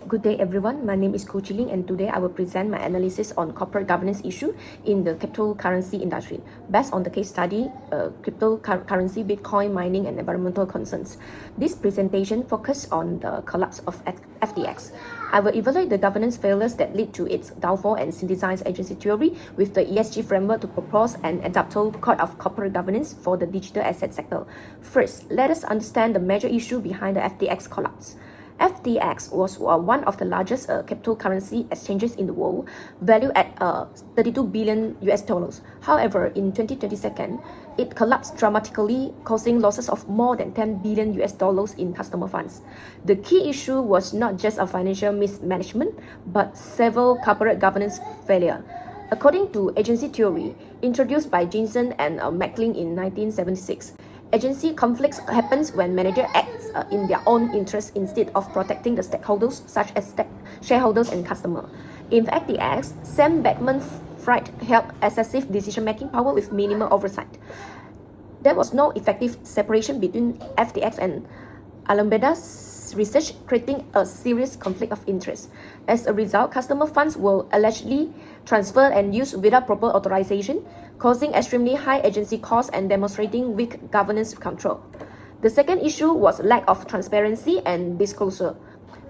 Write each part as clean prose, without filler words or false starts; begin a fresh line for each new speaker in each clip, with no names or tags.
Good day everyone, my name is Ko Chiling and today I will present my analysis on corporate governance issue in the cryptocurrency industry based on the case study cryptocurrency, Bitcoin mining and environmental concerns. This presentation focuses on the collapse of FTX. I will evaluate the governance failures that lead to its downfall and synthesize agency theory with the ESG framework to propose an adaptable code of corporate governance for the digital asset sector. First, let us understand the major issue behind the FTX collapse. FTX was one of the largest cryptocurrency exchanges in the world, valued at 32 billion US dollars. However, in 2022, it collapsed dramatically, causing losses of more than 10 billion US dollars in customer funds. The key issue was not just a financial mismanagement, but several corporate governance failure. According to agency theory, introduced by Jensen and Macklin in 1976, agency conflicts happens when manager acts in their own interest instead of protecting the stakeholders such as shareholders and customers. In FTX, Sam Bankman-Fried held excessive decision-making power with minimal oversight. There was no effective separation between FTX and Alameda Research, creating a serious conflict of interest. As a result, customer funds were allegedly transferred and used without proper authorization, causing extremely high agency costs and demonstrating weak governance control. The second issue was lack of transparency and disclosure.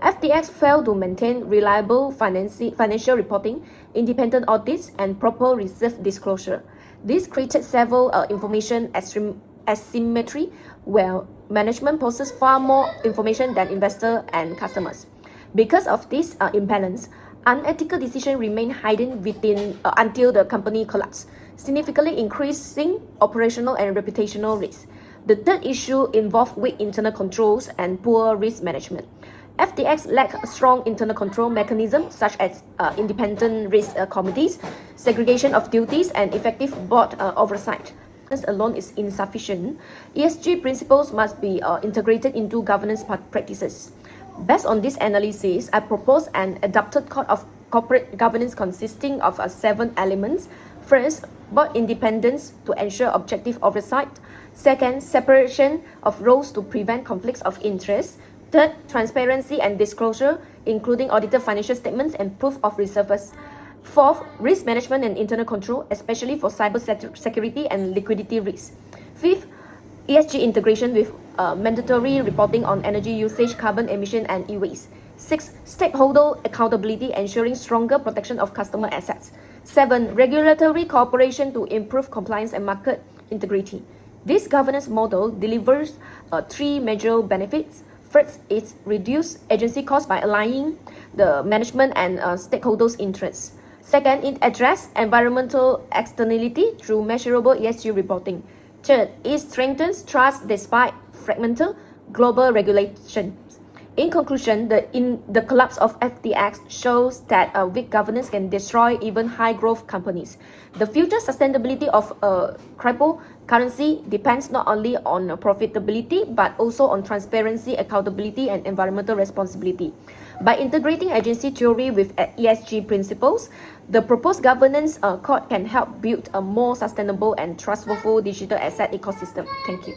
FTX failed to maintain reliable financial reporting, independent audits, and proper reserve disclosure. This created several information asymmetry where management possesses far more information than investors and customers. Because of this imbalance, unethical decisions remained hidden until the company collapsed, significantly increasing operational and reputational risks. The third issue involved weak internal controls and poor risk management. FTX lacked strong internal control mechanisms such as independent risk committees, segregation of duties, and effective board oversight. Alone is insufficient. ESG principles must be integrated into governance practices. Based on this analysis, I propose an adapted code of corporate governance consisting of 7 elements. First, board independence to ensure objective oversight. Second, separation of roles to prevent conflicts of interest. Third, transparency and disclosure, including audited financial statements and proof of reserves. Fourth, risk management and internal control, especially for cyber security and liquidity risks. Fifth, ESG integration with mandatory reporting on energy usage, carbon emission, and e-waste. Sixth, stakeholder accountability, ensuring stronger protection of customer assets. 7. Regulatory cooperation to improve compliance and market integrity. This governance model delivers 3 major benefits. First, it reduces agency costs by aligning the management and stakeholders' interests. Second, it addresses environmental externality through measurable ESG reporting. Third, it strengthens trust despite fragmented global regulations. In conclusion, the collapse of FTX shows that weak governance can destroy even high-growth companies. The future sustainability of cryptocurrency depends not only on profitability but also on transparency, accountability, and environmental responsibility. By integrating agency theory with ESG principles, the proposed governance code can help build a more sustainable and trustworthy digital asset ecosystem. Thank you.